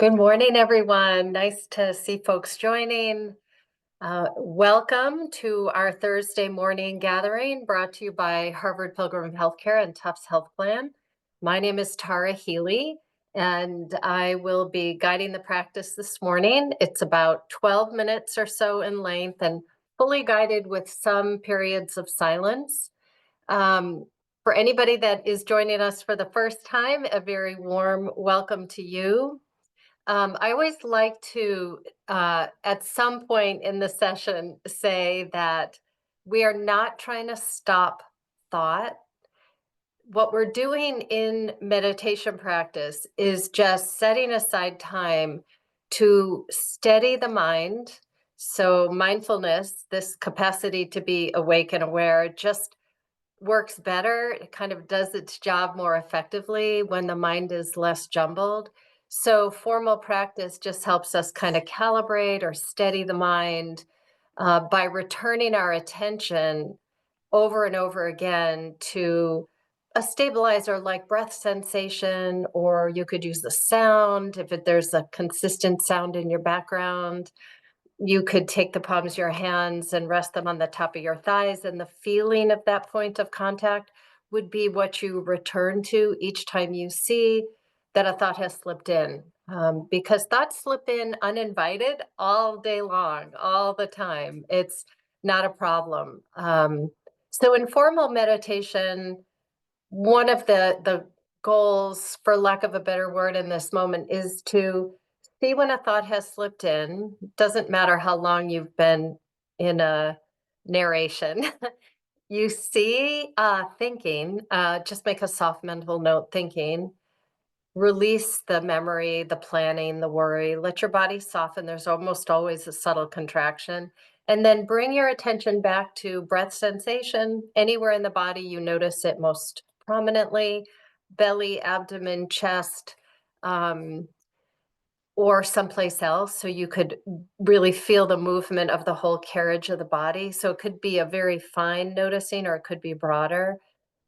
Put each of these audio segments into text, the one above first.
Good morning, everyone. Nice to see folks joining. Welcome to our Thursday morning gathering brought to you by Harvard Pilgrim Healthcare and Tufts Health Plan. My name is Tara Healey, and I will be guiding the practice this morning. It's about 12 minutes or so in length and fully guided with some periods of silence. For anybody that is joining us for the first time, a very warm welcome to you. I always like to, at some point in the session, say that we are not trying to stop thought. What we're doing in meditation practice is just setting aside time to steady the mind. So, mindfulness, this capacity to be awake and aware, just works better. It kind of does its job more effectively when the mind is less jumbled. So formal practice just helps us kind of calibrate or steady the mind by returning our attention over and over again to a stabilizer like breath sensation, or you could use the sound there's a consistent sound in your background. You could take the palms of your hands and rest them on the top of your thighs, and the feeling of that point of contact would be what you return to each time you see that a thought has slipped in. Because thoughts slip in uninvited all day long, all the time. It's not a problem. So, in formal meditation, one of the goals, for lack of a better word in this moment, is to see when a thought has slipped in. Doesn't matter how long you've been in a narration. You see thinking, just make a soft mental note thinking. Release the memory, the planning, the worry. Let your body soften. There's almost always a subtle contraction. And then bring your attention back to breath sensation. Anywhere in the body you notice it most prominently, belly, abdomen, chest, um, or someplace else. So you could really feel the movement of the whole carriage of the body. So it could be a very fine noticing, or it could be broader.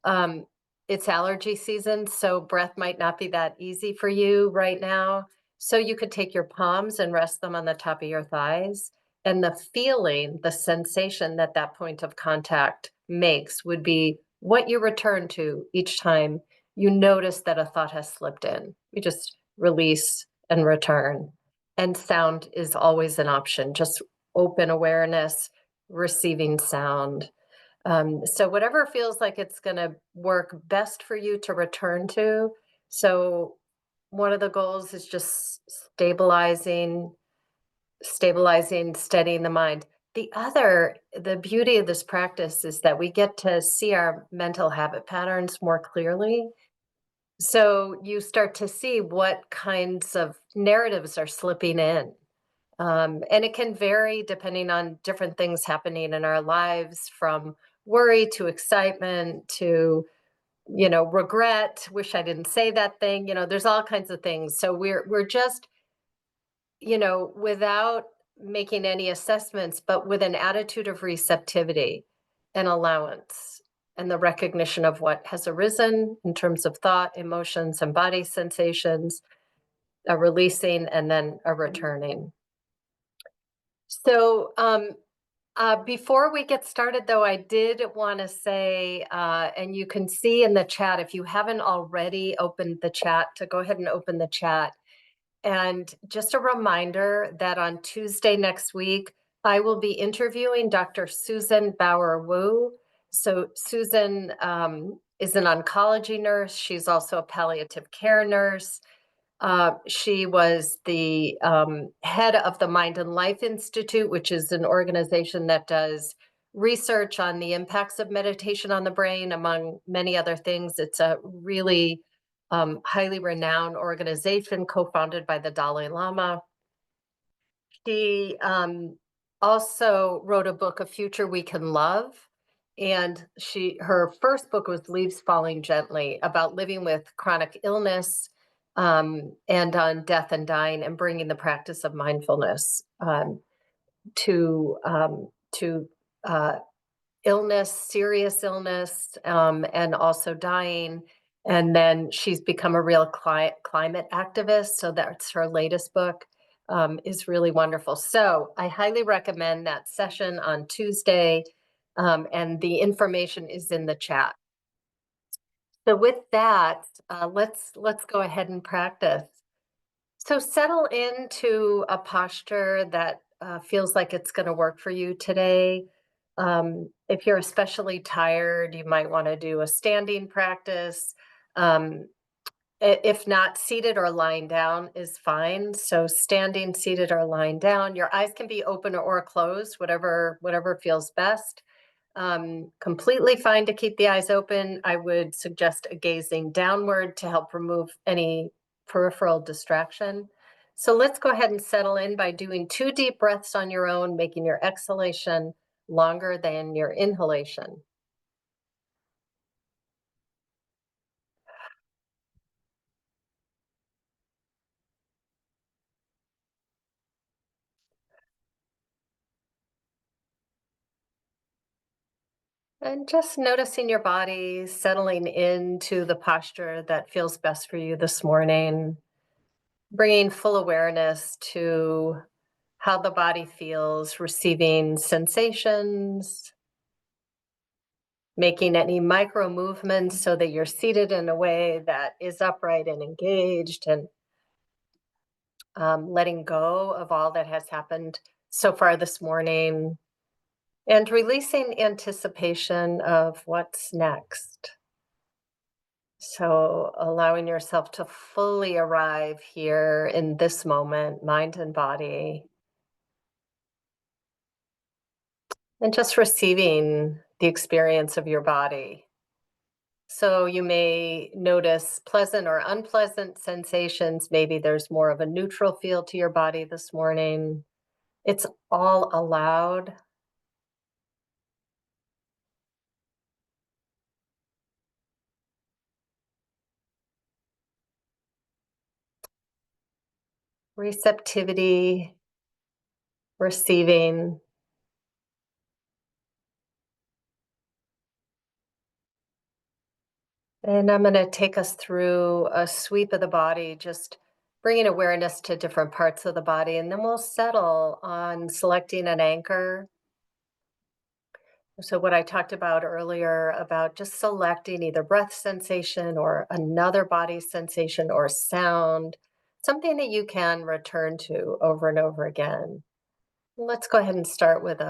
Um, it's allergy season, so breath might not be that easy for you right now. So you could take your palms and rest them on the top of your thighs. And the feeling, the sensation that that point of contact makes would be what you return to each time you notice that a thought has slipped in. You just release and return. And sound is always an option, just open awareness, receiving sound. So whatever feels like it's going to work best for you to return to. So one of the goals is just steadying the mind. The beauty of this practice is that we get to see our mental habit patterns more clearly. So you start to see what kinds of narratives are slipping in. And it can vary depending on different things happening in our lives, from worry to excitement to, regret, wish I didn't say that thing. There's all kinds of things. So we're just, without making any assessments, but with an attitude of receptivity and allowance and the recognition of what has arisen in terms of thought, emotions, and body sensations, a releasing and then a returning. So, before we get started, though, I did want to say, and you can see in the chat, if you haven't already opened the chat, to go ahead and open the chat. And just a reminder that on Tuesday next week, I will be interviewing Dr. Susan Bauer-Wu. So Susan is an oncology nurse. She's also a palliative care nurse. She was the head of the Mind and Life Institute, which is an organization that does research on the impacts of meditation on the brain, among many other things. It's a really highly renowned organization co-founded by the Dalai Lama. She also wrote a book, A Future We Can Love. And her first book was Leaves Falling Gently, about living with chronic illness and on death and dying, and bringing the practice of mindfulness to illness, serious illness, and also dying, And then she's become a real climate activist. So that's her latest book, is really wonderful. So I highly recommend that session on Tuesday. And the information is in the chat. So with that, let's go ahead and practice. So settle into a posture that feels like it's going to work for you today. If you're especially tired, you might want to do a standing practice. Um, if not, seated or lying down is fine. So standing, seated, or lying down. Your eyes can be open or closed, whatever feels best. Completely fine to keep the eyes open. I would suggest a gazing downward to help remove any peripheral distraction. So let's go ahead and settle in by doing 2 deep breaths on your own, making your exhalation longer than your inhalation. And just noticing your body settling into the posture that feels best for you this morning, bringing full awareness to how the body feels, receiving sensations, making any micro movements so that you're seated in a way that is upright and engaged, and letting go of all that has happened so far this morning, and releasing anticipation of what's next. So allowing yourself to fully arrive here in this moment, mind and body, and just receiving the experience of your body. So you may notice pleasant or unpleasant sensations. Maybe there's more of a neutral feel to your body this morning. It's all allowed. Receptivity, receiving. And I'm going to take us through a sweep of the body, just bringing awareness to different parts of the body. And then we'll settle on selecting an anchor. So, what I talked about earlier about just selecting either breath sensation or another body sensation or sound, something that you can return to over and over again. Let's go ahead and start with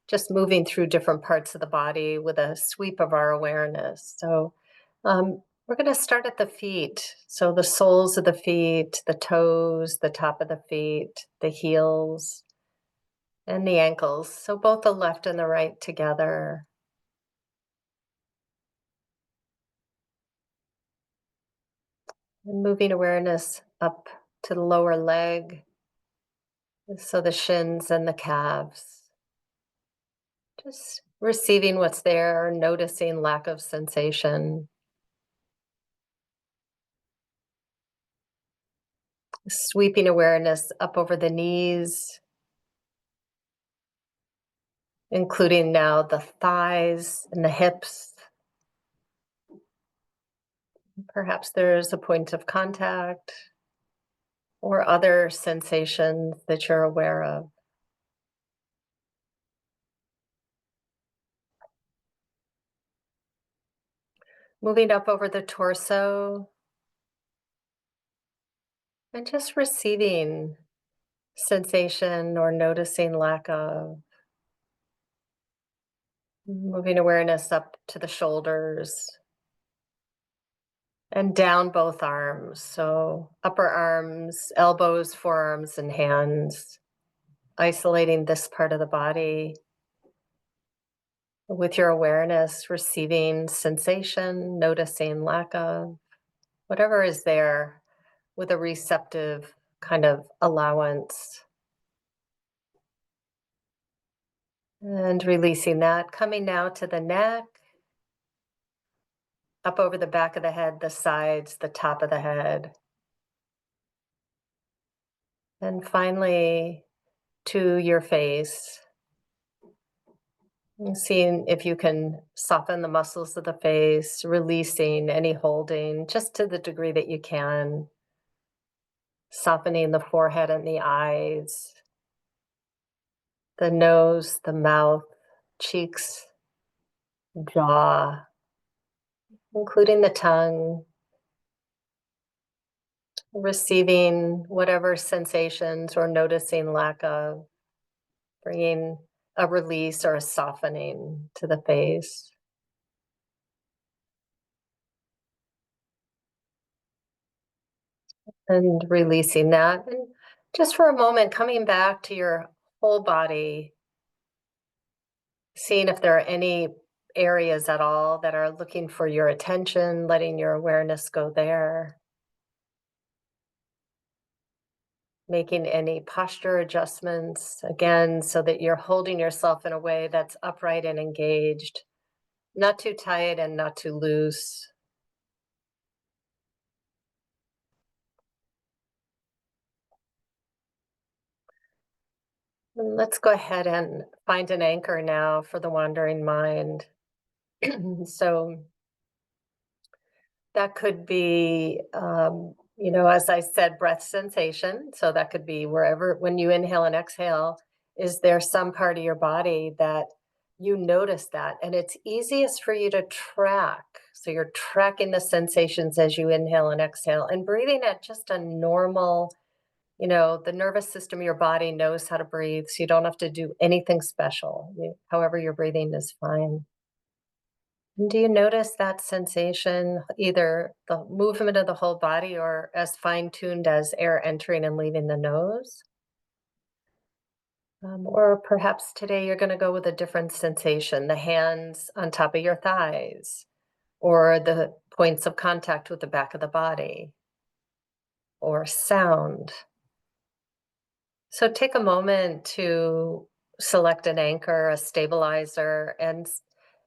just moving through different parts of the body with a sweep of our awareness. So, we're going to start at the feet. So, the soles of the feet, the toes, the top of the feet, the heels, and the ankles. So, both the left and the right together. And moving awareness up to the lower leg, so the shins and the calves. Just receiving what's there, noticing lack of sensation. Sweeping awareness up over the knees, including now the thighs and the hips. Perhaps there's a point of contact or other sensations that you're aware of. Moving up over the torso and just receiving sensation or noticing lack of. Moving awareness up to the shoulders and down both arms. So upper arms, elbows, forearms, and hands. Isolating this part of the body with your awareness, receiving sensation, noticing lack of whatever is there with a receptive kind of allowance. And releasing that, coming now to the neck, up over the back of the head, the sides, the top of the head. And finally, to your face. And seeing if you can soften the muscles of the face, releasing any holding just to the degree that you can, softening the forehead and the eyes, the nose, the mouth, cheeks, jaw, including the tongue, receiving whatever sensations or noticing lack of, bringing a release or a softening to the face. And releasing that. And just for a moment, coming back to your whole body, seeing if there are any areas at all that are looking for your attention, letting your awareness go there, making any posture adjustments, again, so that you're holding yourself in a way that's upright and engaged, not too tight and not too loose. And let's go ahead and find an anchor now for the wandering mind. So that could be, as I said, breath sensation. So that could be wherever, when you inhale and exhale, is there some part of your body that you notice that? And it's easiest for you to track. So you're tracking the sensations as you inhale and exhale and breathing at just a normal, the nervous system of your body knows how to breathe. So you don't have to do anything special. However, you're breathing is fine. And do you notice that sensation, either the movement of the whole body or as fine-tuned as air entering and leaving the nose? Or perhaps today you're going to go with a different sensation, the hands on top of your thighs, or the points of contact with the back of the body, or sound. So take a moment to select an anchor, a stabilizer, and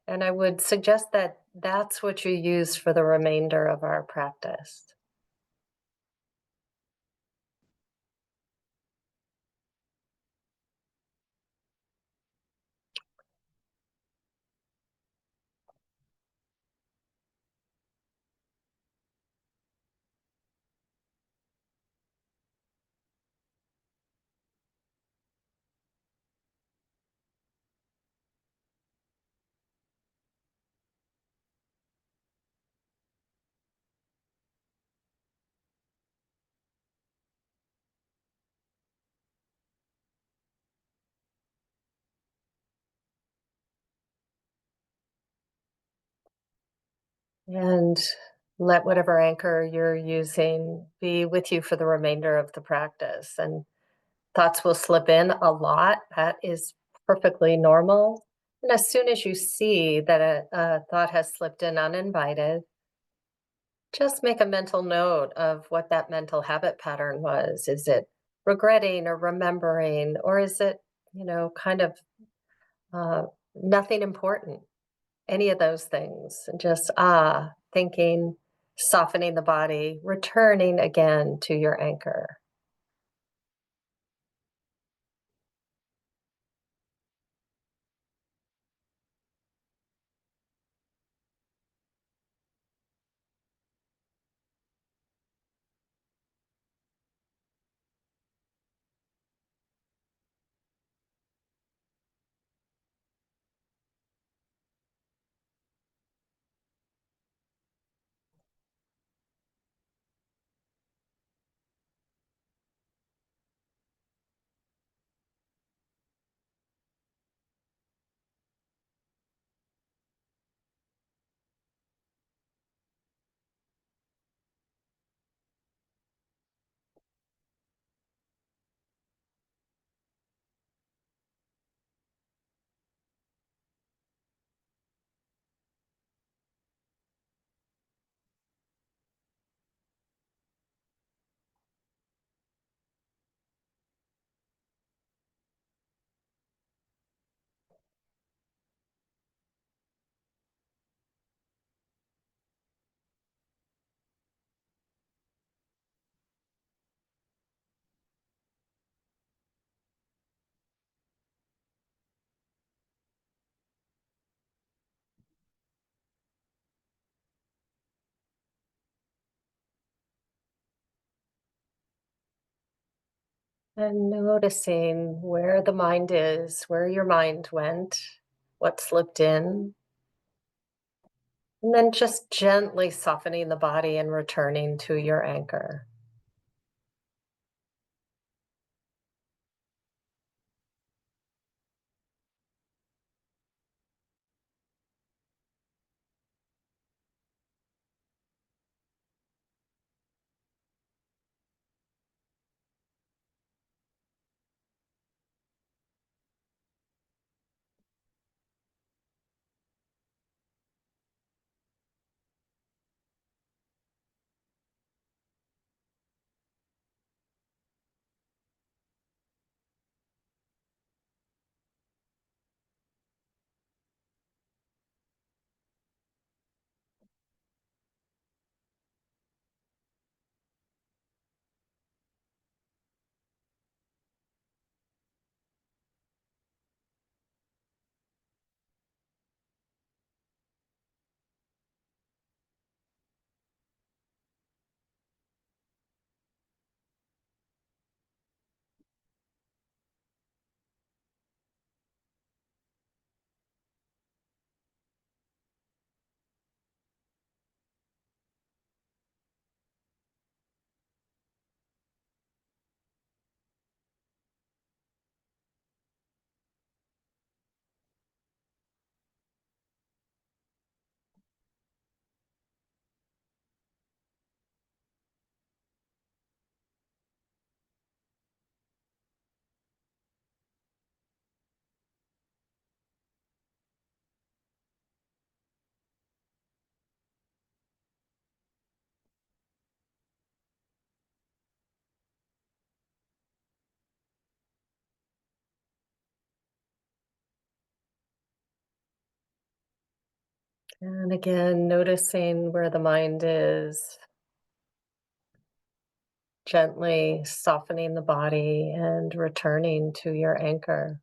I would suggest that that's what you use for the remainder of our practice. And let whatever anchor you're using be with you for the remainder of the practice. And thoughts will slip in a lot. That is perfectly normal. And as soon as you see that a thought has slipped in uninvited, just make a mental note of what that mental habit pattern was. Is it regretting or remembering, or is it, kind of uh, nothing important? Any of those things. And just, thinking, softening the body, returning again to your anchor. And noticing where the mind is, where your mind went, what slipped in, and then just gently softening the body and returning to your anchor. And again, noticing where the mind is, gently softening the body and returning to your anchor.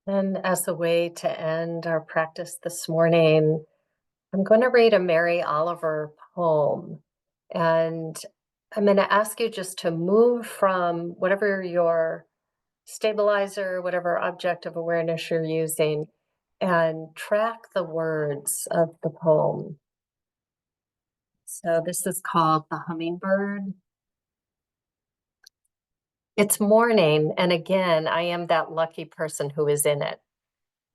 And as a way to end our practice this morning, I'm going to read a Mary Oliver poem. And I'm going to ask you just to move from whatever your stabilizer, whatever object of awareness you're using, and track the words of the poem. So this is called The Hummingbird. It's morning, and again, I am that lucky person who is in it.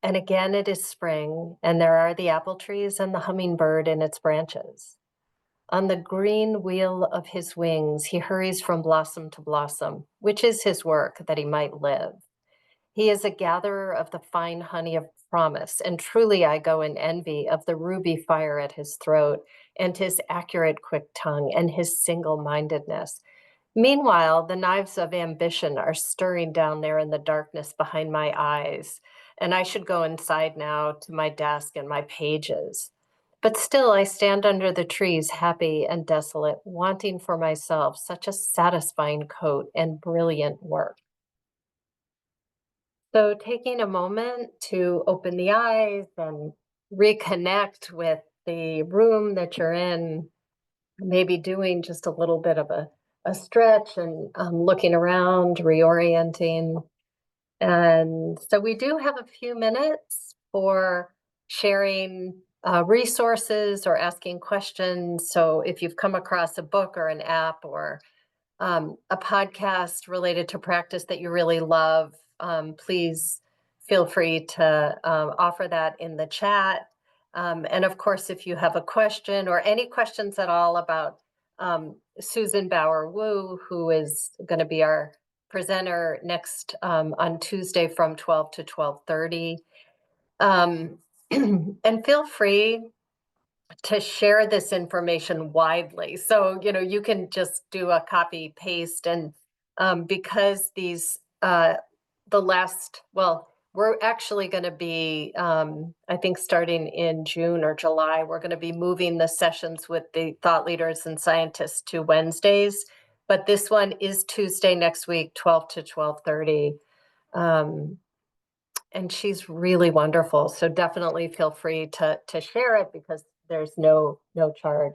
And again, it is spring, and there are the apple trees and the hummingbird in its branches. On the green wheel of his wings, he hurries from blossom to blossom, which is his work that he might live. He is a gatherer of the fine honey of promise, and truly I go in envy of the ruby fire at his throat, and his accurate, quick tongue, and his single mindedness. Meanwhile, the knives of ambition are stirring down there in the darkness behind my eyes, and I should go inside now to my desk and my pages. But still, I stand under the trees, happy and desolate, wanting for myself such a satisfying coat and brilliant work. So, taking a moment to open the eyes and reconnect with the room that you're in, maybe doing just a little bit of a stretch and looking around, reorienting. And so, we do have a few minutes for sharing resources or asking questions. So, if you've come across a book or an app or a podcast related to practice that you really love, please feel free to offer that in the chat. And of course, if you have a question or any questions at all about Susan Bauer Wu, who is going to be our presenter next on Tuesday from 12 to 12:30. And feel free to share this information widely. So, you can just do a copy paste and because the last, well, we're actually going to be, I think starting in June or July, we're going to be moving the sessions with the thought leaders and scientists to Wednesdays. But this one is Tuesday next week, 12 to 12:30. Um, and she's really wonderful. So definitely feel free to share it because there's no charge.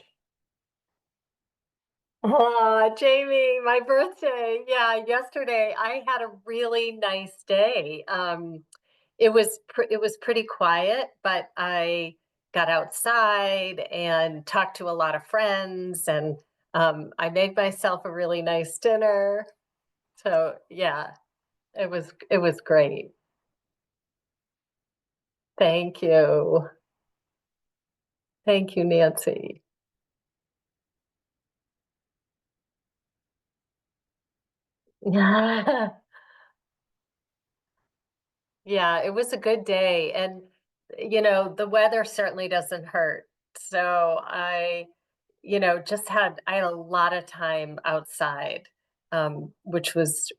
Oh, Jamie, my birthday. Yeah, yesterday I had a really nice day. It was pretty quiet, but I got outside and talked to a lot of friends, and I made myself a really nice dinner. So yeah, it was great. Thank you. Thank you, Nancy. Yeah, it was a good day, and, the weather certainly doesn't hurt. So just I had a lot of time outside, which was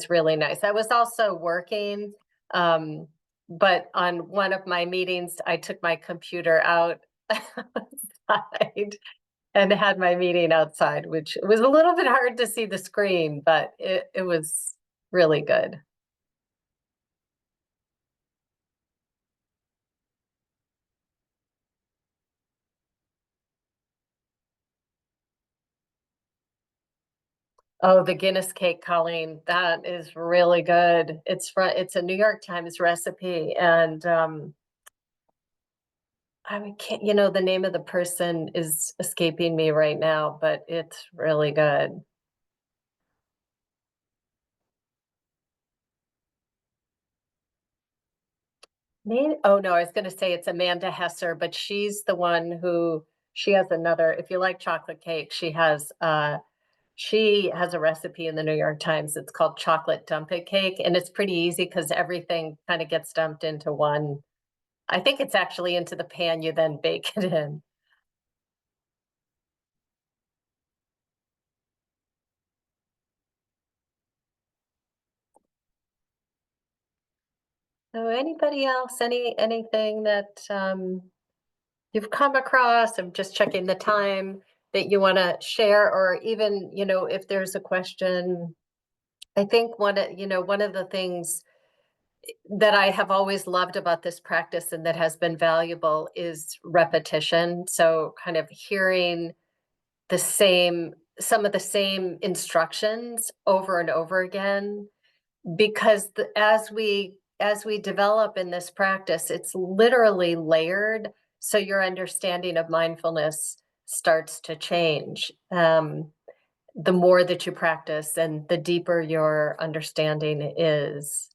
really nice. I was also working, um, but on one of my meetings, I took my computer out outside and had my meeting outside, which was a little bit hard to see the screen, but it was really good. Oh, the Guinness cake, Colleen, that is really good. It's a New York Times recipe, and, I mean, can't the name of the person is escaping me right now, but it's really good. Oh, no, I was gonna say it's Amanda Hesser, but she's the one who she has another if you like chocolate cake, she has a recipe in the New York Times. It's called chocolate dump it cake, and it's pretty easy because everything kinda gets dumped into one. I think it's actually into the pan you then bake it in. So anybody else, anything that you've come across? I'm just checking the time that you want to share, or even, if there's a question. I think one of the things that I have always loved about this practice and that has been valuable is repetition. So kind of hearing some of the same instructions over and over again because as we develop in this practice, it's literally layered, so your understanding of mindfulness starts to change, the more that you practice and the deeper your understanding is.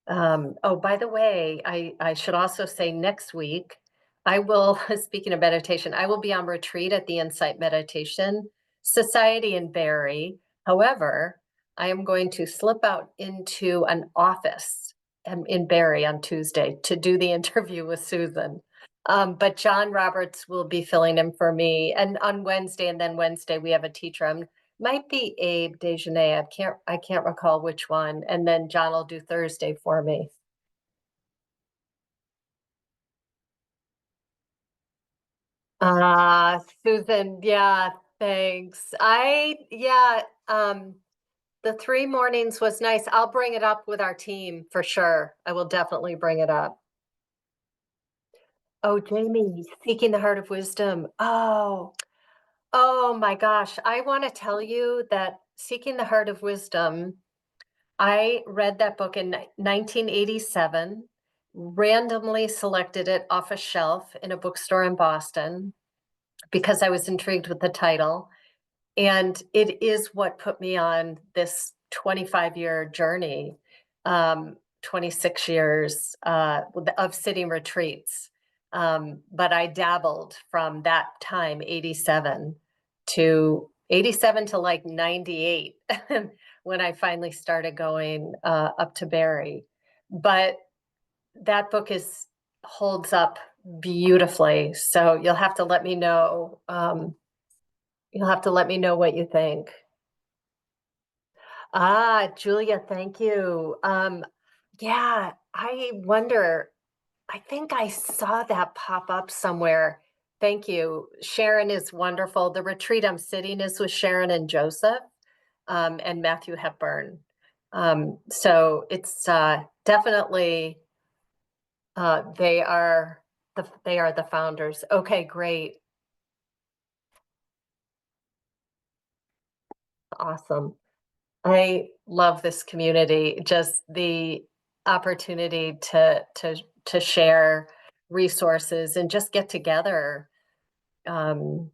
Oh, by the way, I should also say next week, I will, speaking of meditation, I will be on retreat at the Insight Meditation Society in Barrie. However, I am going to slip out into an office in Barrie on Tuesday to do the interview with Susan. But John Roberts will be filling in for me, and on Wednesday, and then Wednesday we have a teacher. Might be Abe Dejanay. I can't recall which one. And then John will do Thursday for me. Susan, yeah, thanks. The 3 mornings was nice. I'll bring it up with our team for sure. I will definitely bring it up. Oh, Jamie, Seeking the Heart of Wisdom. Oh my gosh. I want to tell you that Seeking the Heart of Wisdom, I read that book in 1987, randomly selected it off a shelf in a bookstore in Boston because I was intrigued with the title. And it is what put me on this 25-year journey, 26 years of sitting retreats. But I dabbled from that time, 87 to like 98, when I finally started going up to Barrie. But that book is holds up beautifully. So you'll have to let me know. You'll have to let me know what you think. Julia, thank you. Yeah, I wonder, I think I saw that pop up somewhere. Thank you. Sharon is wonderful. The retreat I'm sitting is with Sharon and Joseph, and Matthew Hepburn. So it's definitely they are the founders. Okay, great. Awesome. I love this community, just the opportunity to share resources and just get together, um,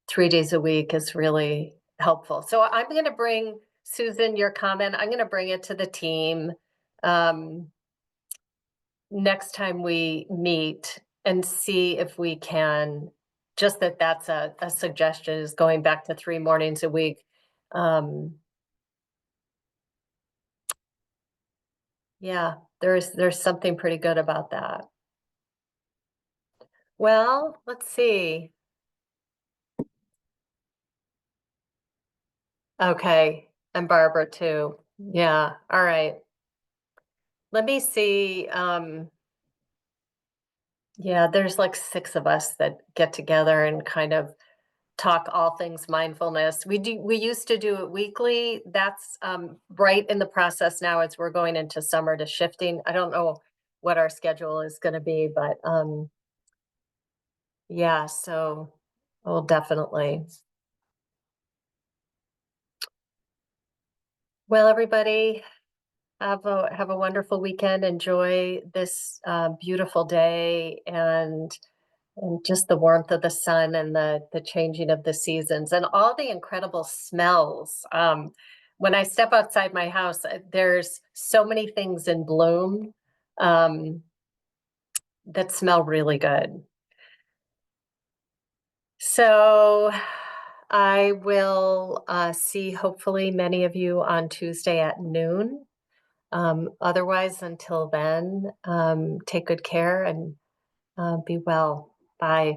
3 days a week is really helpful. So I'm gonna bring Susan, your comment, I'm gonna bring it to the team, um, next time we meet and see if we can just that's a suggestion is going back to 3 mornings a week. Um, Yeah, there's something pretty good about that. Well, let's see. Okay, and Barbara too. Yeah, all right. Let me see. Yeah, there's like 6 of us that get together and kind of talk all things mindfulness. We used to do it weekly. That's right in the process now as we're going into summer to shifting. I don't know what our schedule is going to be, but yeah, so we'll definitely. Well, everybody, have a wonderful weekend. Enjoy this beautiful day and just the warmth of the sun and the changing of the seasons and all the incredible smells. When I step outside my house, there's so many things in bloom um, that smell really good. So I will see hopefully many of you on Tuesday at noon. Otherwise, until then, take good care and be well. Bye.